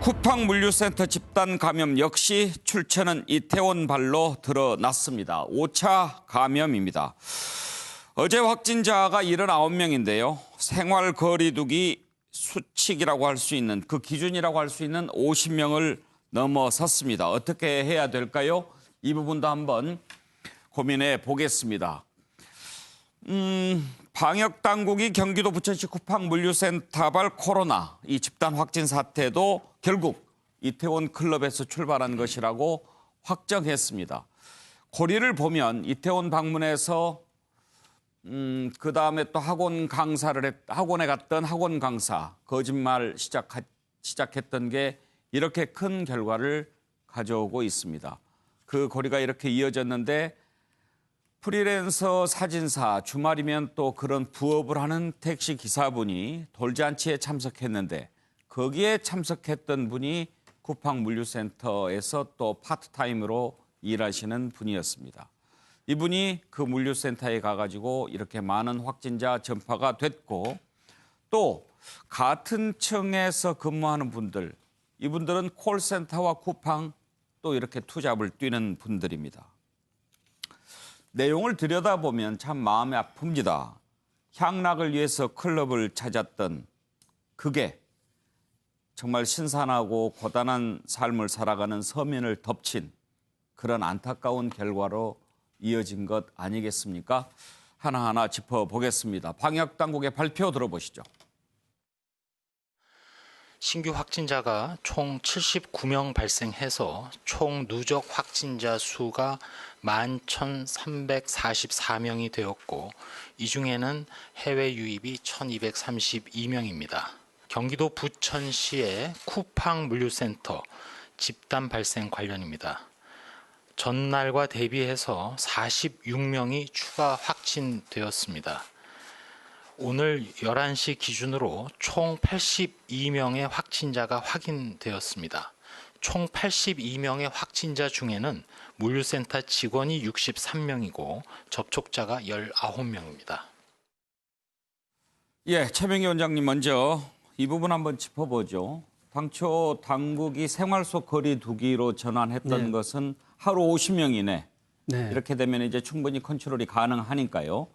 쿠팡 물류센터 집단 감염 역시 출처는 이태원 발로 드러났습니다. 5차 감염입니다. 어제 확진자가 79명인데요. 생활 거리두기 수칙이라고 할 수 있는 그 기준이라고 할 수 있는 50명을 넘어섰습니다. 어떻게 해야 될까요? 이 부분도 한번 고민해 보겠습니다. 방역당국이 경기도 부천시 쿠팡 물류센터발 코로나 이 집단 확진 사태도 결국 이태원 클럽에서 출발한 것이라고 확정했습니다. 고리를 보면 이태원 방문해서 그다음에 또 학원에 갔던 학원 강사 거짓말 시작했던 게 이렇게 큰 결과를 가져오고 있습니다. 그 고리가 이렇게 이어졌는데 프리랜서 사진사, 주말이면 또 그런 부업을 하는 택시 기사분이 돌잔치에 참석했는데 거기에 참석했던 분이 쿠팡 물류센터에서 또 파트타임으로 일하시는 분이었습니다. 이분이 그 물류센터에 가가지고 이렇게 많은 확진자 전파가 됐고 또 같은 층에서 근무하는 분들, 이분들은 콜센터와 쿠팡 또 이렇게 투잡을 뛰는 분들입니다. 내용을 들여다보면 참 마음이 아픕니다. 향락을 위해서 클럽을 찾았던 그게 정말 신선하고 고단한 삶을 살아가는 서민을 덮친 그런 안타까운 결과로 이어진 것 아니겠습니까? 하나하나 짚어보겠습니다. 방역당국의 발표 들어보시죠. 신규 확진자가 총 79명 발생해서 총 누적 확진자 수가 11,344명이 되었고 이 중에는 해외 유입이 1,232명입니다. 경기도 부천시의 쿠팡 물류센터 집단 발생 관련입니다. 전날과 대비해서 46명이 추가 확진되었습니다. 오늘 11시 기준으로 총 82명의 확진자가 확인되었습니다. 총 82명의 확진자 중에는 물류센터 직원이 63명이고 접촉자가 19명입니다. 예, 최명희 원장님 먼저 이 부분 한번 짚어보죠. 당초 당국이 생활 속 거리두기로 전환했던 것은 하루 50명 이내. 이렇게 되면 이제 충분히 컨트롤이 가능하니까요.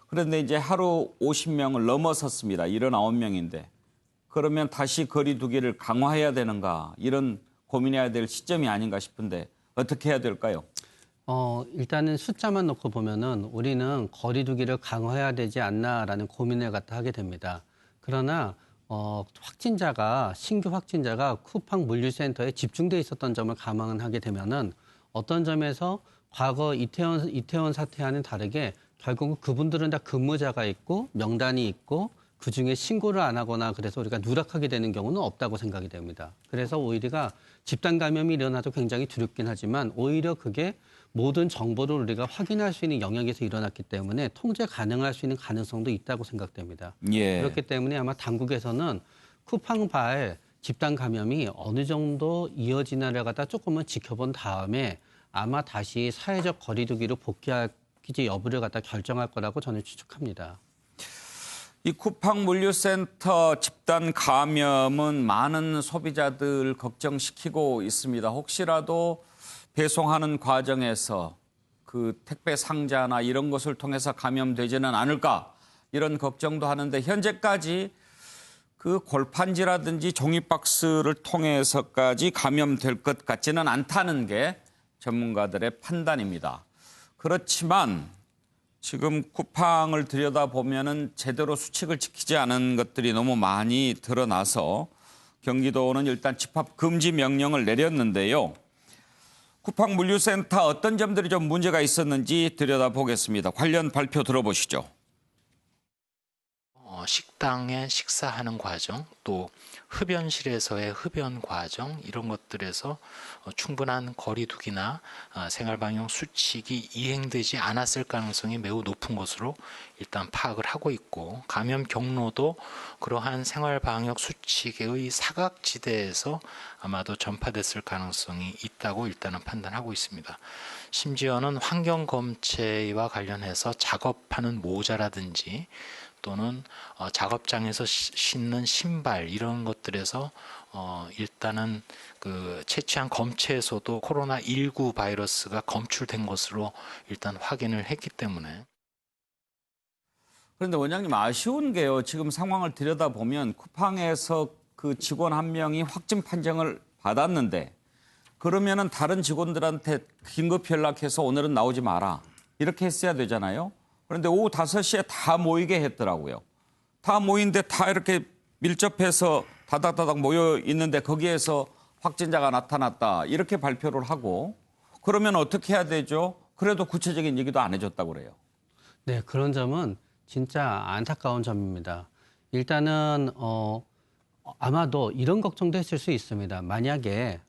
그런데 이제 하루 50명을 넘어섰습니다. 79명인데. 그러면 다시 거리두기를 강화해야 되는가 이런 고민해야 될 시점이 아닌가 싶은데 어떻게 해야 될까요? 일단은 숫자만 놓고 보면은 우리는 거리두기를 강화해야 되지 않나라는 고민을 갖다 하게 됩니다. 그러나 신규 확진자가 쿠팡 물류센터에 집중돼 있었던 점을 감안하게 되면은 어떤 점에서 과거 이태원 사태와는 다르게 결국은 그분들은 다 근무자가 있고 명단이 있고 그중에 신고를 안 하거나 그래서 우리가 누락하게 되는 경우는 없다고 생각이 됩니다. 그래서 오히려 집단 감염이 일어나도 굉장히 두렵긴 하지만 오히려 그게 모든 정보를 우리가 확인할 수 있는 영역에서 일어났기 때문에 통제 가능할 수 있는 가능성도 있다고 생각됩니다. 그렇기 때문에 아마 당국에서는 쿠팡발 집단 감염이 어느 정도 이어지나를 갖다 조금은 지켜본 다음에 아마 다시 사회적 거리두기로 복귀할지 여부를 갖다 결정할 거라고 저는 추측합니다. 이 쿠팡 물류센터 집단 감염은 많은 소비자들 걱정시키고 있습니다. 혹시라도 배송하는 과정에서 그 택배 상자나 이런 것을 통해서 감염되지는 않을까 이런 걱정도 하는데 현재까지 그 골판지라든지 종이박스를 통해서까지 감염될 것 같지는 않다는 게 전문가들의 판단입니다. 그렇지만 지금 쿠팡을 들여다보면은 제대로 수칙을 지키지 않은 것들이 너무 많이 드러나서 경기도는 일단 집합 금지 명령을 내렸는데요. 쿠팡 물류센터 어떤 점들이 좀 문제가 있었는지 들여다보겠습니다. 관련 발표 들어보시죠. 식당에 식사하는 과정, 또 흡연실에서의 흡연 과정 이런 것들에서 충분한 거리두기나 생활방역 수칙이 이행되지 않았을 가능성이 매우 높은 것으로 일단 파악을 하고 있고 감염 경로도 그러한 생활방역 수칙의 사각지대에서 아마도 전파됐을 가능성이 있다고 일단은 판단하고 있습니다. 심지어는 환경검체와 관련해서 작업하는 모자라든지 또는 작업장에서 신는 신발 이런 것들에서 일단은 그 채취한 검체에서도 코로나19 바이러스가 검출된 것으로 일단 확인을 했기 때문에. 그런데 원장님 아쉬운 게요. 지금 상황을 들여다보면 쿠팡에서 그 직원 한 명이 확진 판정을 받았는데 그러면은 다른 직원들한테 긴급히 연락해서 오늘은 나오지 마라. 이렇게 했어야 되잖아요. 그런데 오후 5시에 다 모이게 했더라고요. 다 모인데 다 이렇게 밀접해서 다닥다닥 모여 있는데 거기에서 확진자가 나타났다. 이렇게 발표를 하고 그러면 어떻게 해야 되죠? 그래도 구체적인 얘기도 안 해줬다고 그래요. 네, 그런 점은 진짜 안타까운 점입니다. 일단은 아마도 이런 걱정도 했을 수 있습니다. 만약에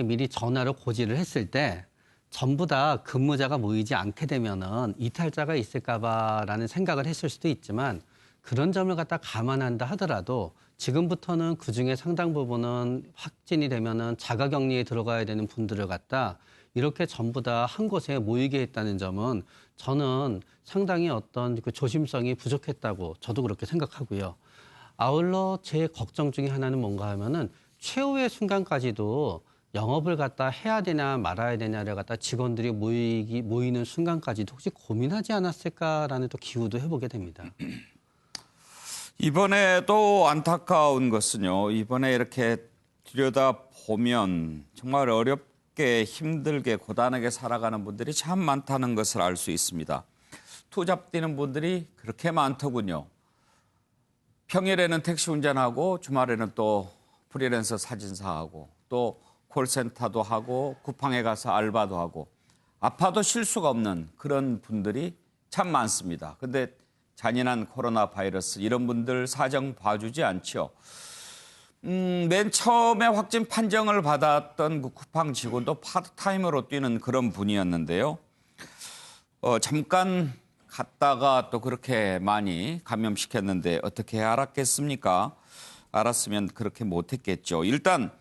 미리 전화로 고지를 했을 때 전부 다 근무자가 모이지 않게 되면은 이탈자가 있을까봐라는 생각을 했을 수도 있지만 그런 점을 갖다 감안한다 하더라도 지금부터는 그중에 상당 부분은 확진이 되면은 자가격리에 들어가야 되는 분들을 갖다 이렇게 전부 다 한 곳에 모이게 했다는 점은 저는 상당히 어떤 그 조심성이 부족했다고 저도 그렇게 생각하고요. 아울러 제 걱정 중에 하나는 뭔가 하면은 최후의 순간까지도 영업을 갖다 해야 되냐 말아야 되냐를 갖다 직원들이 모이는 순간까지도 혹시 고민하지 않았을까라는 또 기우도 해보게 됩니다. 이번에 또 안타까운 것은요. 이번에 이렇게 들여다보면 정말 어렵게 힘들게 고단하게 살아가는 분들이 참 많다는 것을 알 수 있습니다. 투잡 뛰는 분들이 그렇게 많더군요. 평일에는 택시 운전하고 주말에는 또 프리랜서 사진사하고 또 콜센터도 하고 쿠팡에 가서 알바도 하고 아파도 쉴 수가 없는 그런 분들이 참 많습니다. 근데 잔인한 코로나 바이러스 이런 분들 사정 봐주지 않죠. 맨 처음에 확진 판정을 받았던 그 쿠팡 직원도 파트타임으로 뛰는 그런 분이었는데요. 잠깐 갔다가 또 그렇게 많이 감염시켰는데 어떻게 알았겠습니까? 알았으면 그렇게 못했겠죠. 일단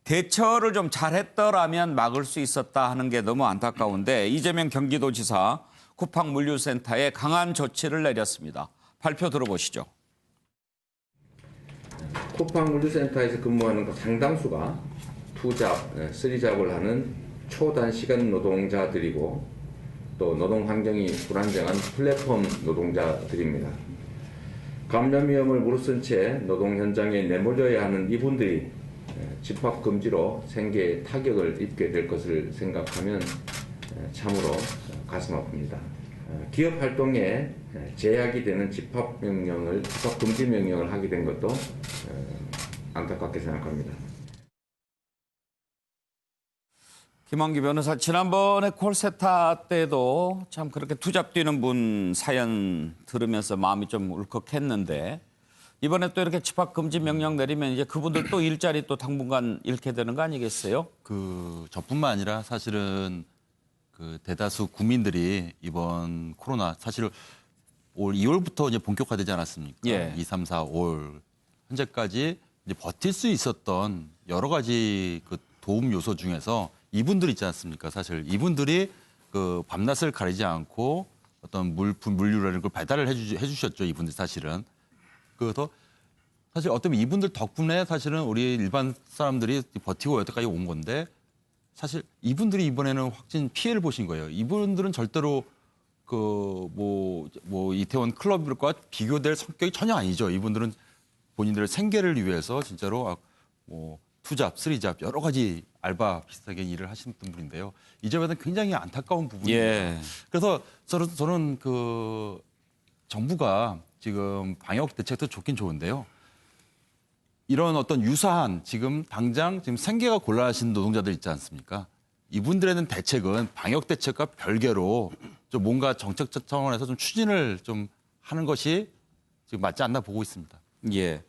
대처를 좀 잘했더라면 막을 수 있었다 하는 게 너무 안타까운데 이재명 경기도지사 쿠팡 물류센터에 강한 조치를 내렸습니다. 발표 들어보시죠. 쿠팡 물류센터에서 근무하는 그 상당수가 투잡, 쓰리잡을 하는 초단시간 노동자들이고 또 노동 환경이 불안정한 플랫폼 노동자들입니다. 감염 위험을 무릅쓴 채 노동 현장에 내몰려야 하는 이분들이 집합 금지로 생계에 타격을 입게 될 것을 생각하면 참으로 가슴 아픕니다. 기업 활동에 제약이 되는 집합 금지 명령을 하게 된 것도 안타깝게 생각합니다. 김원기 변호사, 지난번에 콜센터 때도 참 그렇게 투잡 뛰는 분 사연 들으면서 마음이 좀 울컥했는데 이번에 또 이렇게 집합 금지 명령 내리면 이제 그분들 또 일자리 또 당분간 잃게 되는 거 아니겠어요? 저뿐만 아니라 사실은 그 대다수 국민들이 이번 코로나 사실 올 2월부터 이제 본격화되지 않았습니까? 예. 2, 3, 4, 5월 현재까지 이제 버틸 수 있었던 여러 가지 그 도움 요소 중에서 이분들 있지 않습니까? 사실 이분들이 그 밤낮을 가리지 않고 어떤 물류라는 걸 배달을 해주셨죠. 이분들 사실은. 그래서 사실 어쩌면 이분들 덕분에 사실은 우리 일반 사람들이 버티고 여태까지 온 건데 사실 이분들이 이번에는 확진 피해를 보신 거예요. 이분들은 절대로 이태원 클럽과 비교될 성격이 전혀 아니죠. 이분들은 본인들의 생계를 위해서 진짜로 투잡, 쓰리잡 여러 가지 알바 비슷하게 일을 하시는 분들인데요. 이 점에서는 굉장히 안타까운 부분입니다. 예. 그래서 저는 그 정부가 지금 방역 대책도 좋긴 좋은데요. 이런 어떤 유사한 지금 당장 생계가 곤란하신 노동자들 있지 않습니까? 이분들에는 대책은 방역 대책과 별개로 좀 뭔가 정책적 차원에서 좀 추진을 좀 하는 것이 지금 맞지 않나 보고 있습니다. 예.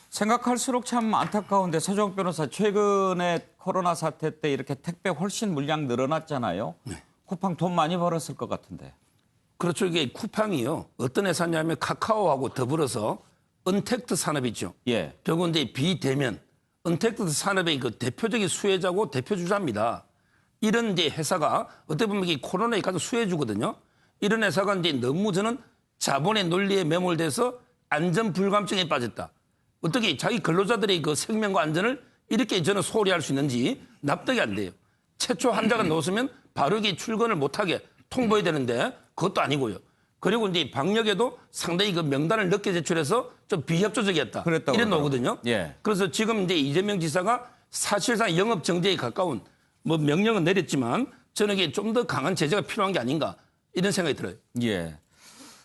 생각할수록 참 안타까운데 서정욱 변호사, 최근에 코로나 사태 때 이렇게 택배 훨씬 물량 늘어났잖아요. 네. 쿠팡 돈 많이 벌었을 것 같은데. 그렇죠. 이게 쿠팡이요. 어떤 회사냐면 카카오하고 더불어서 언택트 산업 있죠. 예. 결국은 이제 비대면 언택트 산업의 그 대표적인 수혜자고 대표주자입니다. 이런 이제 회사가 어떻게 보면 이게 코로나에 가장 수혜주거든요. 이런 회사가 이제 너무 저는 자본의 논리에 매몰돼서 안전 불감증에 빠졌다. 어떻게 자기 근로자들의 그 생명과 안전을 이렇게 저는 소홀히 할 수 있는지 납득이 안 돼요. 최초 환자가 나왔으면 바로 이게 출근을 못하게 통보해야 되는데 그것도 아니고요. 그리고 이제 방역에도 상당히 그 명단을 늦게 제출해서 좀 비협조적이었다. 그랬다고 이런 그러더라고요. 거거든요. 예. 그래서 지금 이제 이재명 지사가 사실상 영업 정지에 가까운 뭐 명령은 내렸지만 저는 이게 좀 더 강한 제재가 필요한 게 아닌가 이런 생각이 들어요. 예.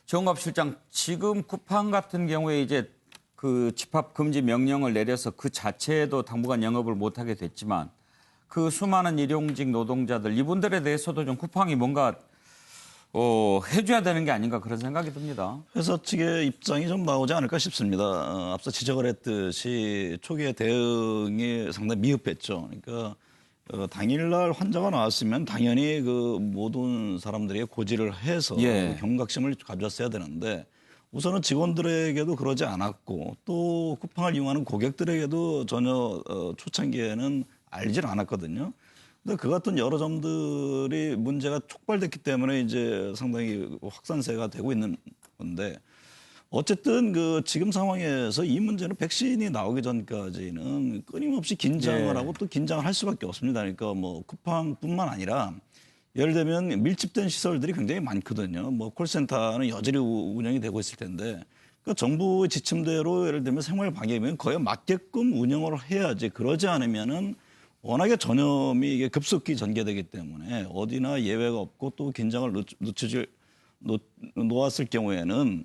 정갑 실장, 지금 쿠팡 같은 경우에 이제 그 집합 금지 명령을 내려서 그 자체에도 당분간 영업을 못하게 됐지만 그 수많은 일용직 노동자들 이분들에 대해서도 좀 쿠팡이 뭔가 해줘야 되는 게 아닌가 그런 생각이 듭니다. 회사 측의 입장이 좀 나오지 않을까 싶습니다. 앞서 지적을 했듯이 초기에 대응이 상당히 미흡했죠. 그러니까 당일날 환자가 나왔으면 당연히 그 모든 사람들이 고지를 해서 예. 경각심을 가졌어야 되는데 우선은 직원들에게도 그러지 않았고 또 쿠팡을 이용하는 고객들에게도 전혀 초창기에는 알질 않았거든요. 근데 그 같은 여러 점들이 문제가 촉발됐기 때문에 이제 상당히 확산세가 되고 있는 건데 어쨌든 그 지금 상황에서 이 문제는 백신이 나오기 전까지는 끊임없이 긴장을 네. 하고 또 긴장을 할 수밖에 없습니다. 그러니까 뭐 쿠팡뿐만 아니라 예를 들면 밀집된 시설들이 굉장히 많거든요. 뭐 콜센터는 여전히 운영이 되고 있을 텐데 그러니까 정부의 지침대로 예를 들면 생활 방역이면 그에 맞게끔 운영을 해야지 그러지 않으면은 워낙에 전염이 이게 급속히 전개되기 때문에 어디나 예외가 없고 또 긴장을 놓았을 경우에는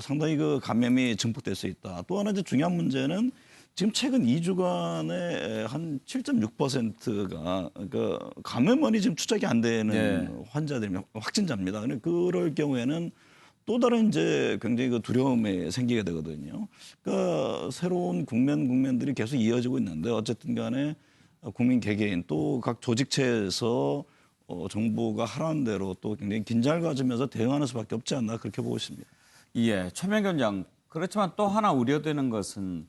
상당히 그 감염이 증폭될 수 있다. 또 하나 이제 중요한 문제는 지금 최근 2주간에 한 7.6%가 그러니까 감염원이 지금 추적이 안 되는 네. 환자들이 확진자입니다. 근데 그럴 경우에는 또 다른 이제 굉장히 그 두려움이 생기게 되거든요. 그러니까 새로운 국면들이 계속 이어지고 있는데 어쨌든 간에 국민 개개인 또 각 조직체에서 정부가 하라는 대로 또 굉장히 긴장을 가지면서 대응하는 수밖에 없지 않나 그렇게 보고 있습니다. 예, 최명견 장. 그렇지만 또 하나 우려되는 것은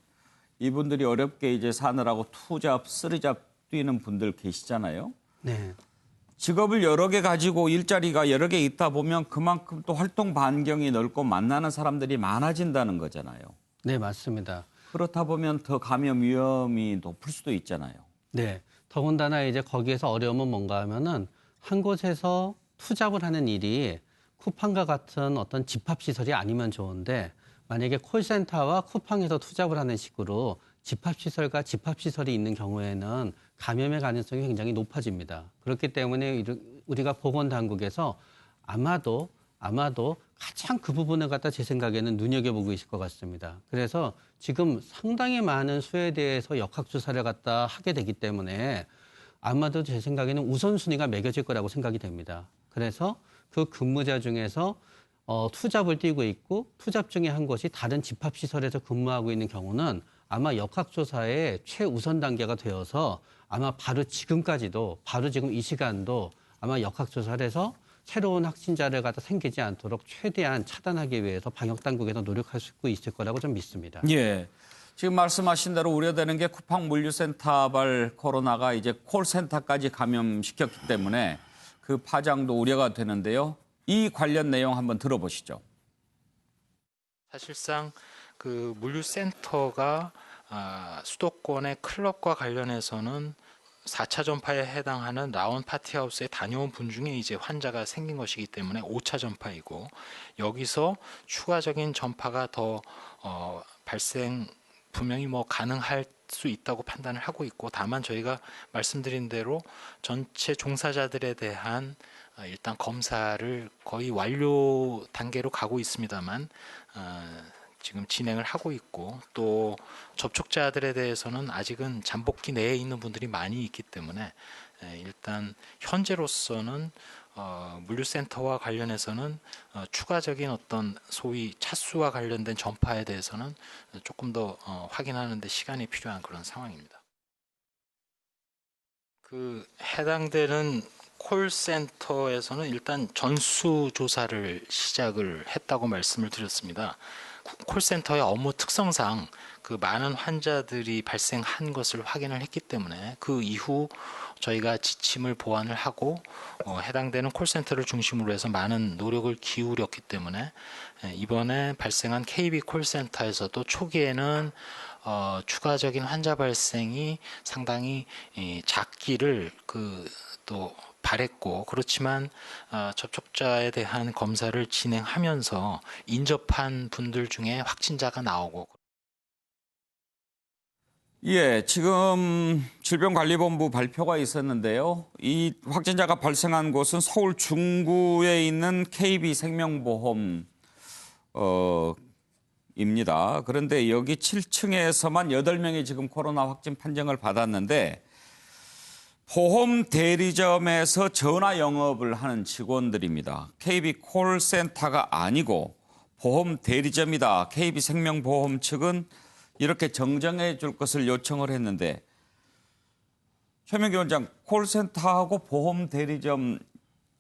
이분들이 어렵게 이제 사느라고 투잡, 쓰리잡 뛰는 분들 계시잖아요. 네. 직업을 여러 개 가지고 일자리가 여러 개 있다 보면 그만큼 또 활동 반경이 넓고 만나는 사람들이 많아진다는 거잖아요. 네, 맞습니다. 그렇다 보면 더 감염 위험이 높을 수도 있잖아요. 네. 더군다나 이제 거기에서 어려움은 뭔가 하면은 한 곳에서 투잡을 하는 일이 쿠팡과 같은 어떤 집합시설이 아니면 좋은데 만약에 콜센터와 쿠팡에서 투잡을 하는 식으로 집합시설과 집합시설이 있는 경우에는 감염의 가능성이 굉장히 높아집니다. 그렇기 때문에 우리가 보건당국에서 아마도 가장 그 부분을 갖다 제 생각에는 눈여겨보고 있을 것 같습니다. 그래서 지금 상당히 많은 수에 대해서 역학조사를 갖다 하게 되기 때문에 아마도 제 생각에는 우선순위가 매겨질 거라고 생각이 됩니다. 그래서 그 근무자 중에서 투잡을 띄고 있고 투잡 중에 한 곳이 다른 집합시설에서 근무하고 있는 경우는 아마 역학조사의 최우선 단계가 되어서 아마 바로 지금 이 시간도 아마 역학조사를 해서 새로운 확진자를 갖다 생기지 않도록 최대한 차단하기 위해서 방역당국에서 노력할 수 있을 거라고 좀 믿습니다. 예. 지금 말씀하신 대로 우려되는 게 쿠팡 물류센터발 코로나가 이제 콜센터까지 감염시켰기 때문에 그 파장도 우려가 되는데요. 이 관련 내용 한번 들어보시죠. 사실상 그 물류센터가 수도권의 클럽과 관련해서는 4차 전파에 해당하는 라운 파티하우스에 다녀온 분 중에 이제 환자가 생긴 것이기 때문에 5차 전파이고 여기서 추가적인 전파가 더 발생 분명히 뭐 가능할 수 있다고 판단을 하고 있고 다만 저희가 말씀드린 대로 전체 종사자들에 대한 일단 검사를 거의 완료 단계로 가고 있습니다만 지금 진행을 하고 있고 또 접촉자들에 대해서는 아직은 잠복기 내에 있는 분들이 많이 있기 때문에 일단 현재로서는 물류센터와 관련해서는 추가적인 어떤 소위 차수와 관련된 전파에 대해서는 조금 더 확인하는 데 시간이 필요한 그런 상황입니다. 그 해당되는 콜센터에서는 일단 전수조사를 시작을 했다고 말씀을 드렸습니다. 콜센터의 업무 특성상 그 많은 환자들이 발생한 것을 확인을 했기 때문에 그 이후 저희가 지침을 보완을 하고 해당되는 콜센터를 중심으로 해서 많은 노력을 기울였기 때문에 이번에 발생한 KB 콜센터에서도 초기에는 추가적인 환자 발생이 상당히 작기를 또 바랬고, 그렇지만 접촉자에 대한 검사를 진행하면서 인접한 분들 중에 확진자가 나오고. 예, 지금 질병관리본부 발표가 있었는데요. 이 확진자가 발생한 곳은 서울 중구에 있는 KB생명보험 입니다. 그런데 여기 7층에서만 8명이 지금 코로나 확진 판정을 받았는데 보험 대리점에서 전화 영업을 하는 직원들입니다. KB 콜센터가 아니고 보험 대리점이다. KB생명보험 측은 이렇게 정정해 줄 것을 요청을 했는데 최명기 원장, 콜센터하고 보험 대리점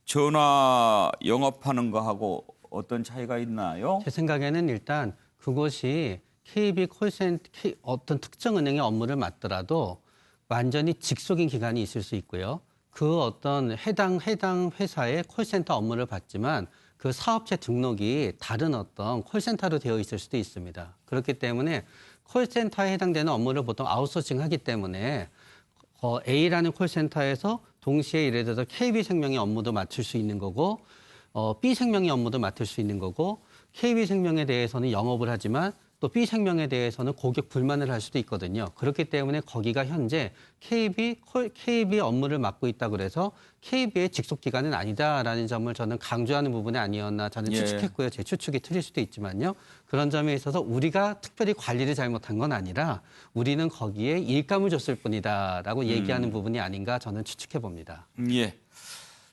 전화 영업하는 거하고 어떤 차이가 있나요? 제 생각에는 일단 그것이 KB 콜센터 어떤 특정 은행의 업무를 맡더라도 완전히 직속인 기관이 있을 수 있고요. 그 어떤 해당 회사의 콜센터 업무를 받지만 그 사업체 등록이 다른 어떤 콜센터로 되어 있을 수도 있습니다. 그렇기 때문에 콜센터에 해당되는 업무를 보통 아웃소싱 하기 때문에 A라는 콜센터에서 동시에 예를 들어서 KB생명의 업무도 맡을 수 있는 거고 B생명의 업무도 맡을 수 있는 거고 KB생명에 대해서는 영업을 하지만 또 B생명에 대해서는 고객 불만을 할 수도 있거든요. 그렇기 때문에 거기가 현재 KB 업무를 맡고 있다고 그래서 KB의 직속 기관은 아니다라는 점을 저는 강조하는 부분이 아니었나 저는 추측했고요. 제 추측이 틀릴 수도 있지만요. 그런 점에 있어서 우리가 특별히 관리를 잘못한 건 아니라 우리는 거기에 일감을 줬을 뿐이다라고 얘기하는 부분이 아닌가 저는 추측해 봅니다. 예.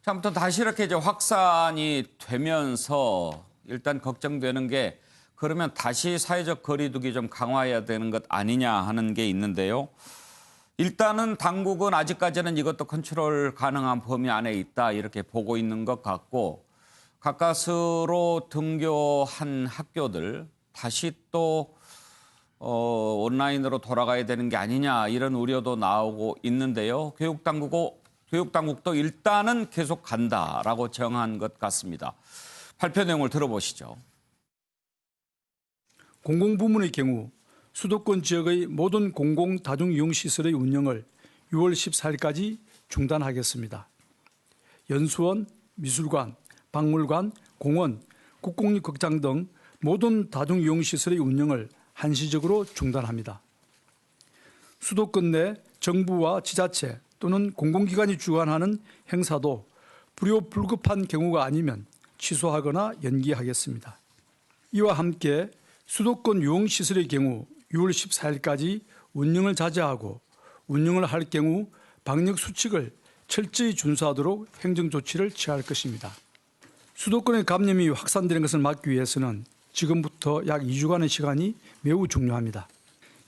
자, 아무튼 다시 이렇게 이제 확산이 되면서 일단 걱정되는 게 그러면 다시 사회적 거리두기 좀 강화해야 되는 것 아니냐 하는 게 있는데요. 일단은 당국은 아직까지는 이것도 컨트롤 가능한 범위 안에 있다 이렇게 보고 있는 것 같고 가까스로 등교한 학교들 다시 또 온라인으로 돌아가야 되는 게 아니냐 이런 우려도 나오고 있는데요. 교육당국도 일단은 계속 간다라고 정한 것 같습니다. 발표 내용을 들어보시죠. 공공부문의 경우 수도권 지역의 모든 공공 다중이용시설의 운영을 6월 14일까지 중단하겠습니다. 연수원, 미술관, 박물관, 공원, 국공립극장 등 모든 다중이용시설의 운영을 한시적으로 중단합니다. 수도권 내 정부와 지자체 또는 공공기관이 주관하는 행사도 불효불급한 경우가 아니면 취소하거나 연기하겠습니다. 이와 함께 수도권 유흥시설의 경우 6월 14일까지 운영을 자제하고 운영을 할 경우 방역 수칙을 철저히 준수하도록 행정조치를 취할 것입니다. 수도권의 감염이 확산되는 것을 막기 위해서는 지금부터 약 2주간의 시간이 매우 중요합니다.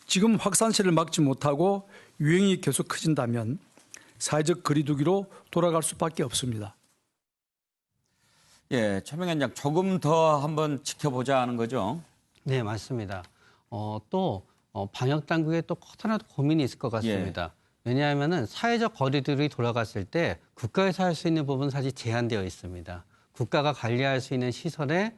지금 확산세를 막지 못하고 유행이 계속 커진다면 사회적 거리두기로 돌아갈 수밖에 없습니다. 예, 최명기 원장 조금 더 한번 지켜보자 하는 거죠. 네, 맞습니다. 또 방역 당국에 또 커다란 고민이 있을 것 같습니다. 왜냐하면은 사회적 거리두기 돌아갔을 때 국가에서 할 수 있는 부분은 사실 제한되어 있습니다. 국가가 관리할 수 있는 시설에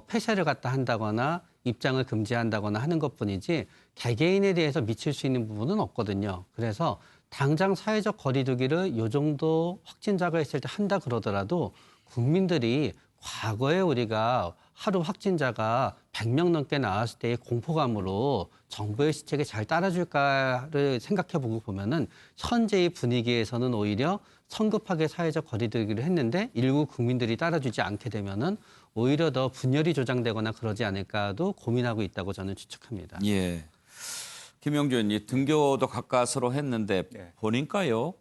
폐쇄를 갖다 한다거나 입장을 금지한다거나 하는 것뿐이지 개개인에 대해서 미칠 수 있는 부분은 없거든요. 그래서 당장 사회적 거리두기를 이 정도 확진자가 있을 때 한다 그러더라도 국민들이 과거에 우리가 하루 확진자가 100명 넘게 나왔을 때의 공포감으로 정부의 시책에 잘 따라줄까를 생각해보고 보면은 현재의 분위기에서는 오히려 성급하게 사회적 거리두기를 했는데 일부 국민들이 따라주지 않게 되면은 오히려 더 분열이 조장되거나 그러지 않을까도 고민하고 있다고 저는 추측합니다. 예. 김영준, 이 등교도 가까스로 했는데 보니까요.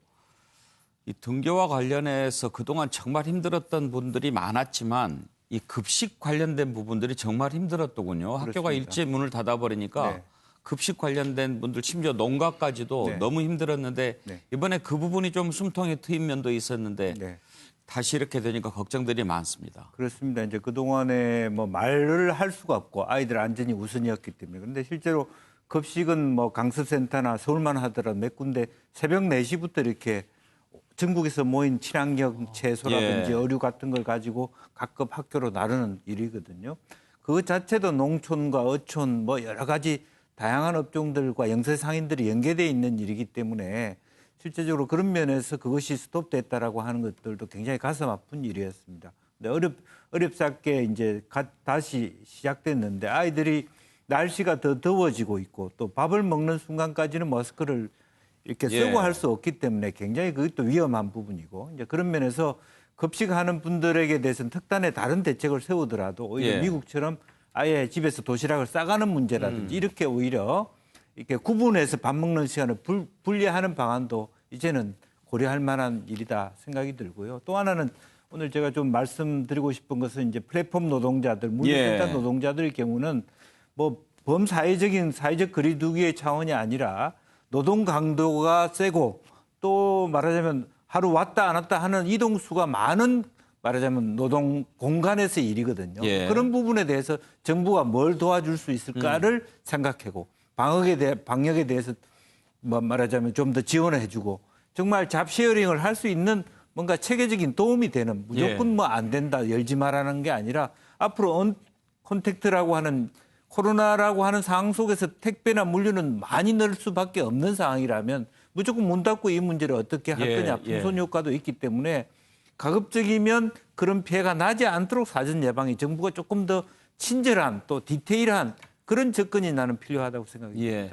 이 등교와 관련해서 그동안 정말 힘들었던 분들이 많았지만 이 급식 관련된 부분들이 정말 힘들었더군요. 그렇습니다. 학교가 일찍 문을 닫아버리니까 급식 관련된 분들 심지어 농가까지도 너무 힘들었는데 이번에 그 부분이 좀 숨통이 트인 면도 있었는데 다시 이렇게 되니까 걱정들이 많습니다. 그렇습니다. 이제 그동안에 뭐 말을 할 수가 없고 아이들 안전이 우선이었기 때문에. 그런데 실제로 급식은 뭐 강서센터나 서울만 하더라도 몇 군데 새벽 4시부터 이렇게 전국에서 모인 친환경 채소라든지 예. 어류 같은 걸 가지고 각급 학교로 나르는 일이거든요. 그 자체도 농촌과 어촌 뭐 여러 가지 다양한 업종들과 영세상인들이 연계되어 있는 일이기 때문에 실제적으로 그런 면에서 그것이 스톱됐다라고 하는 것들도 굉장히 가슴 아픈 일이었습니다. 근데 어렵게 이제 다시 시작됐는데 아이들이 날씨가 더 더워지고 있고 또 밥을 먹는 순간까지는 마스크를 이렇게 쓰고 예. 할 수 없기 때문에 굉장히 그것도 위험한 부분이고 이제 그런 면에서 급식하는 분들에게 대해서는 특단의 다른 대책을 세우더라도 오히려 예. 미국처럼 아예 집에서 도시락을 싸가는 문제라든지 이렇게 오히려 이렇게 구분해서 밥 먹는 시간을 분리하는 방안도 이제는 고려할 만한 일이다 생각이 들고요. 또 하나는 오늘 제가 좀 말씀드리고 싶은 것은 이제 플랫폼 노동자들, 물류센터 예. 노동자들의 경우는 뭐 범사회적인 사회적 거리두기의 차원이 아니라 노동 강도가 세고 또 말하자면 하루 왔다 안 왔다 하는 이동수가 많은 말하자면 노동 공간에서의 일이거든요. 예. 그런 부분에 대해서 정부가 뭘 도와줄 수 있을까를 생각하고 방역에 대해서 뭐 말하자면 좀 더 지원을 해주고 정말 잡쉐어링을 할 수 있는 뭔가 체계적인 도움이 되는 무조건 예. 뭐 안 된다 열지 말라는 게 아니라 앞으로 콘택트라고 하는 코로나라고 하는 상황 속에서 택배나 물류는 많이 늘 수밖에 없는 상황이라면 무조건 문 닫고 이 문제를 어떻게 할 예, 거냐 예. 풍선 효과도 있기 때문에 가급적이면 그런 피해가 나지 않도록 사전 예방이 정부가 조금 더 친절한 또 디테일한 그런 접근이 나는 필요하다고 생각합니다. 예.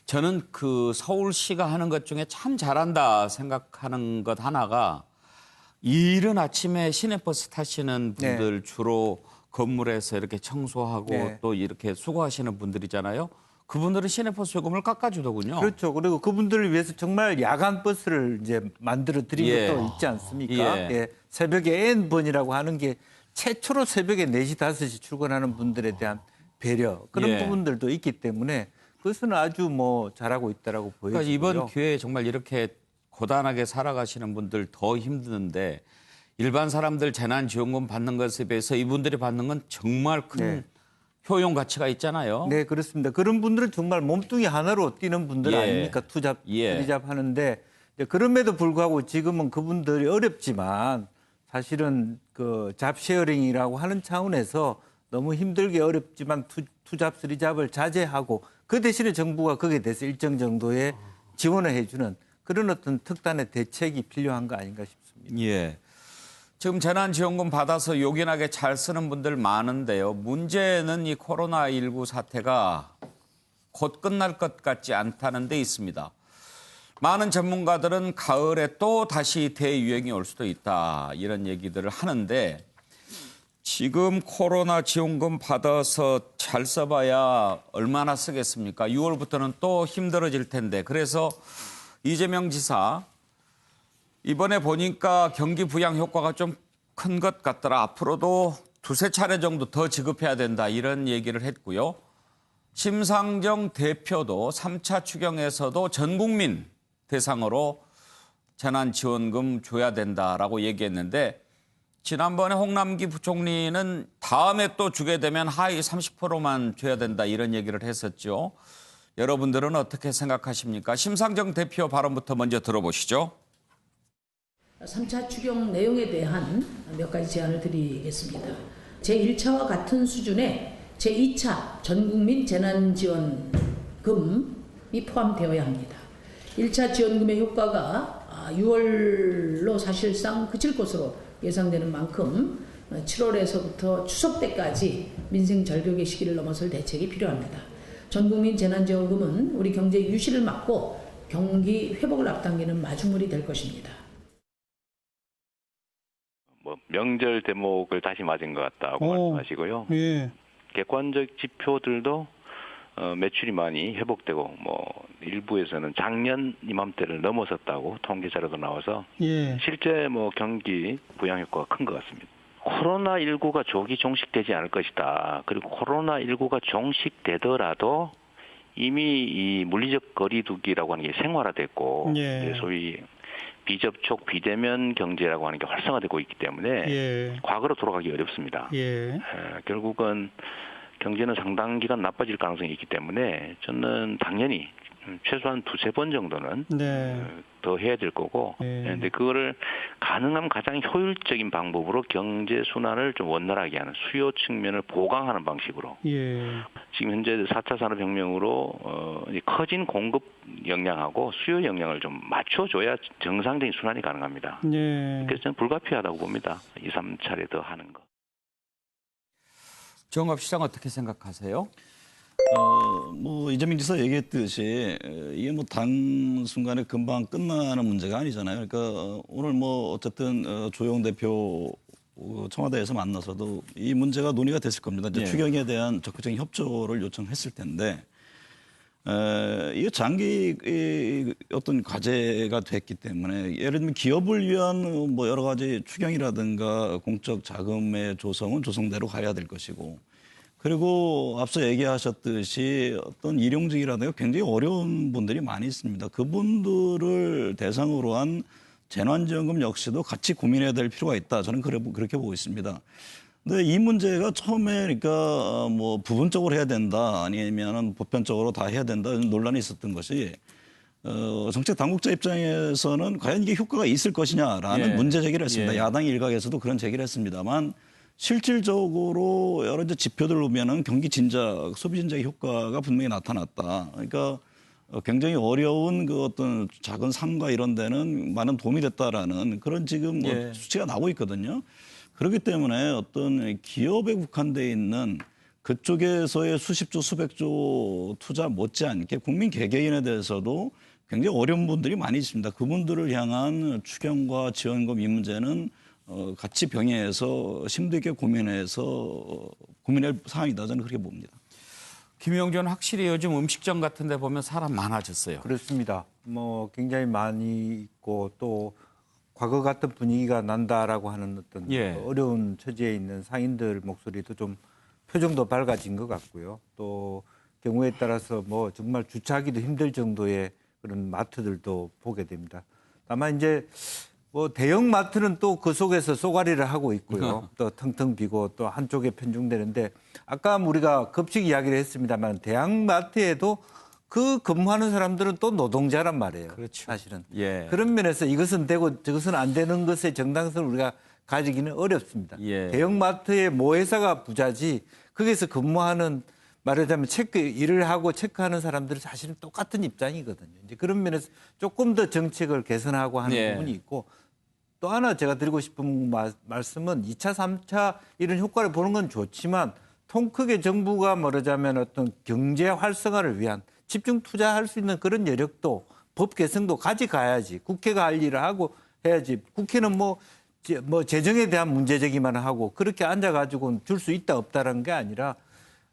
저는 그 서울시가 하는 것 중에 참 잘한다 생각하는 것 하나가 이른 아침에 시내버스 타시는 분들 주로 건물에서 이렇게 청소하고 네. 또 이렇게 수고하시는 분들이잖아요. 그분들은 시내버스 요금을 깎아주더군요. 그렇죠. 그리고 그분들을 위해서 정말 야간 버스를 이제 만들어 드린 예. 것도 있지 않습니까? 예. 예. 새벽에 N번이라고 하는 게 최초로 새벽에 4시, 5시 출근하는 분들에 대한 배려 그런 예. 부분들도 있기 때문에 그것은 아주 뭐 잘하고 있다라고 보여지고요. 그러니까 이번 기회에 정말 이렇게 고단하게 살아가시는 분들 더 힘드는데 일반 사람들 재난지원금 받는 것에 비해서 이분들이 받는 건 정말 큰 효용 가치가 있잖아요. 네, 그렇습니다. 그런 분들은 정말 몸뚱이 하나로 뛰는 분들 예. 아닙니까? 투잡, 예. 리잡 하는데 그럼에도 불구하고 지금은 그분들이 어렵지만 사실은 그 잡쉐어링이라고 하는 차원에서 너무 힘들게 어렵지만 투잡, 쓰리잡을 자제하고 그 대신에 정부가 거기에 대해서 일정 정도의 지원을 해주는 그런 어떤 특단의 대책이 필요한 거 아닌가 싶습니다. 예. 지금 재난지원금 받아서 요긴하게 잘 쓰는 분들 많은데요. 문제는 이 코로나19 사태가 곧 끝날 것 같지 않다는 데 있습니다. 많은 전문가들은 가을에 또 다시 대유행이 올 수도 있다 이런 얘기들을 하는데 지금 코로나 지원금 받아서 잘 써봐야 얼마나 쓰겠습니까? 6월부터는 또 힘들어질 텐데 그래서 이재명 지사 이번에 보니까 경기 부양 효과가 좀 큰 것 같더라. 앞으로도 두세 차례 정도 더 지급해야 된다 이런 얘기를 했고요. 심상정 대표도 3차 추경에서도 전 국민 대상으로 재난지원금 줘야 된다라고 얘기했는데 지난번에 홍남기 부총리는 다음에 또 주게 되면 하위 30%만 줘야 된다 이런 얘기를 했었죠. 여러분들은 어떻게 생각하십니까? 심상정 대표 발언부터 먼저 들어보시죠. 3차 추경 내용에 대한 몇 가지 제안을 드리겠습니다. 제1차와 같은 수준의 제2차 전국민 재난지원금이 포함되어야 합니다. 1차 지원금의 효과가 6월로 사실상 그칠 것으로 예상되는 만큼 7월에서부터 추석 때까지 민생 절벽의 시기를 넘어설 대책이 필요합니다. 전국민 재난지원금은 우리 경제 유실을 막고 경기 회복을 앞당기는 마중물이 될 것입니다. 뭐 명절 대목을 다시 맞은 것 같다고 말씀하시고요. 예. 객관적 지표들도 매출이 많이 회복되고 뭐 일부에서는 작년 이맘때를 넘어섰다고 통계 자료도 나와서 예. 실제 뭐 경기 부양 효과가 큰 것 같습니다. 코로나19가 조기 종식되지 않을 것이다. 그리고 코로나19가 종식되더라도 이미 이 물리적 거리두기라고 하는 게 생활화됐고 예. 소위 비접촉, 비대면 경제라고 하는 게 활성화되고 있기 때문에 과거로 돌아가기 어렵습니다. 결국은 경제는 상당 기간 나빠질 가능성이 있기 때문에 저는 당연히 최소한 2-3번 정도는 더 해야 될 거고, 근데 그거를 가능한 가장 효율적인 방법으로 경제 순환을 좀 원활하게 하는 수요 측면을 보강하는 방식으로 지금 현재 4차 산업혁명으로 이제 커진 공급 역량하고 수요 역량을 좀 맞춰줘야 정상적인 순환이 가능합니다. 그래서 저는 불가피하다고 봅니다. 2-3차례 더 하는 거. 정업 시장 어떻게 생각하세요? 뭐 이재명 지사 얘기했듯이 이게 뭐 단순간에 금방 끝나는 문제가 아니잖아요. 그러니까 오늘 뭐 어쨌든 조영 대표 청와대에서 만나서도 이 문제가 논의가 됐을 겁니다. 이제 추경에 대한 적극적인 협조를 요청했을 텐데 이게 장기 어떤 과제가 됐기 때문에 예를 들면 기업을 위한 뭐 여러 가지 추경이라든가 공적 자금의 조성은 조성대로 가야 될 것이고, 그리고 앞서 얘기하셨듯이 어떤 일용직이라든가 굉장히 어려운 분들이 많이 있습니다. 그분들을 대상으로 한 재난지원금 역시도 같이 고민해야 될 필요가 있다. 저는 그렇게 보고 있습니다. 근데 이 문제가 처음에 그러니까 뭐 부분적으로 해야 된다, 아니면은 보편적으로 다 해야 된다, 이런 논란이 있었던 것이 정책 당국자 입장에서는 과연 이게 효과가 있을 것이냐라는 문제 제기를 했습니다. 야당 일각에서도 그런 제기를 했습니다만 실질적으로 여러 이제 지표들을 보면은 경기 진작, 소비 진작 효과가 분명히 나타났다. 그러니까 굉장히 어려운 그 어떤 작은 상가 이런 데는 많은 도움이 됐다라는 그런 지금 뭐 수치가 나오고 있거든요. 그렇기 때문에 어떤 기업에 국한돼 있는 그쪽에서의 수십조, 수백조 투자 못지않게 국민 개개인에 대해서도 굉장히 어려운 분들이 많이 있습니다. 그분들을 향한 추경과 지원금 이 문제는 같이 병행해서 심도 있게 고민해서 고민할 사항이다. 저는 그렇게 봅니다. 김용준, 확실히 요즘 음식점 같은 데 보면 사람 많아졌어요. 그렇습니다. 뭐 굉장히 많이 있고 또 과거 같은 분위기가 난다라고 하는 어떤 어려운 처지에 있는 상인들 목소리도 좀 표정도 밝아진 것 같고요. 또 경우에 따라서 뭐 정말 주차하기도 힘들 정도의 그런 마트들도 보게 됩니다. 다만 이제 뭐 대형 마트는 또 그 속에서 쏘가리를 하고 있고요. 또 텅텅 비고 또 한쪽에 편중되는데 아까 우리가 급식 이야기를 했습니다만 대형 마트에도 그 근무하는 사람들은 또 노동자란 말이에요. 그렇죠. 사실은. 그런 면에서 이것은 되고 저것은 안 되는 것의 정당성을 우리가 가지기는 어렵습니다. 대형 마트의 모 회사가 부자지 거기서 근무하는 말하자면 일을 하고 체크하는 사람들은 사실은 똑같은 입장이거든요. 이제 그런 면에서 조금 더 정책을 개선하고 하는 부분이 있고, 또 하나 제가 드리고 싶은 말씀은 2차, 3차 이런 효과를 보는 건 좋지만 통 크게 정부가 말하자면 어떤 경제 활성화를 위한 집중 투자할 수 있는 그런 여력도 법 개선도 가져가야지. 국회가 할 일을 하고 해야지. 국회는 뭐 재정에 대한 문제 제기만 하고 그렇게 앉아가지고 줄 수 있다 없다라는 게 아니라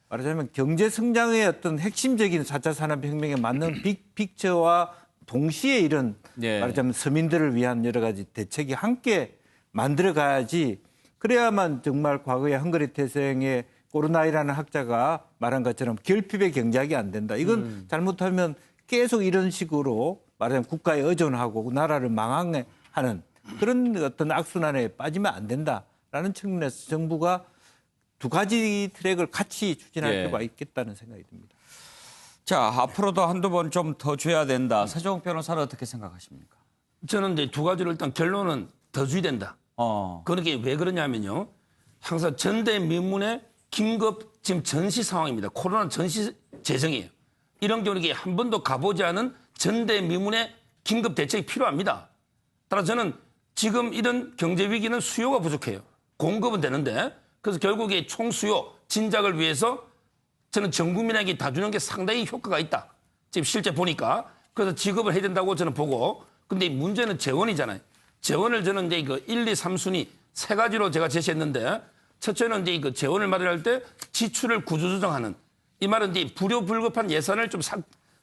말하자면 경제 성장의 어떤 핵심적인 4차 산업혁명에 맞는 빅픽처와 동시에 이런 말하자면 서민들을 위한 여러 가지 대책이 함께 만들어 가야지. 그래야만 정말 과거에 헝가리 태생의 코르나이라는 학자가 말한 것처럼 결핍의 경작이 안 된다. 이건 잘못하면 계속 이런 식으로 말하자면 국가에 의존하고 나라를 망하는 그런 어떤 악순환에 빠지면 안 된다라는 측면에서 정부가 두 가지 트랙을 같이 추진할 필요가 있겠다는 생각이 듭니다. 자, 앞으로도 한두 번 좀 더 줘야 된다. 서정욱 변호사는 어떻게 생각하십니까? 저는 이제 두 가지로 일단 결론은 더 줘야 된다. 그게 왜 그러냐면요. 항상 전대미문의 긴급 지금 전시 상황입니다. 코로나 전시 재정이에요. 이런 경우는 이게 한 번도 가보지 않은 전대미문의 긴급 대책이 필요합니다. 따라서 저는 지금 이런 경제 위기는 수요가 부족해요. 공급은 되는데 그래서 결국에 총수요 진작을 위해서 저는 전 국민에게 다 주는 게 상당히 효과가 있다. 지금 실제 보니까. 그래서 지급을 해야 된다고 저는 보고. 근데 문제는 재원이잖아요. 재원을 저는 이제 그 1, 2, 3순위 세 가지로 제가 제시했는데 첫째는 이제 그 재원을 마련할 때 지출을 구조조정하는 이 말은 이제 불효불급한 예산을 좀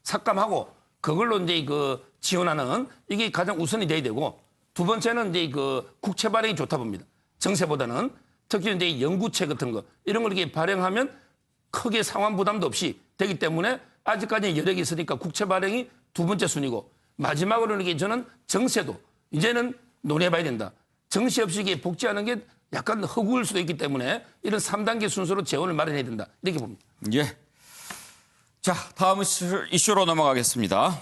삭감하고 그걸로 이제 그 지원하는 이게 가장 우선이 돼야 되고 두 번째는 이제 그 국채 발행이 좋다 봅니다. 정세보다는 특히 이제 연구채 같은 거 이런 걸 이렇게 발행하면 크게 상환 부담도 없이 되기 때문에 아직까지 여력이 있으니까 국채 발행이 두 번째 순위고 마지막으로는 이게 저는 정세도 이제는 논의해봐야 된다. 정시협식에 복지하는 게 약간 허구일 수도 있기 때문에 이런 3단계 순서로 재원을 마련해야 된다. 이렇게 봅니다. 예. 자, 다음 이슈로 넘어가겠습니다.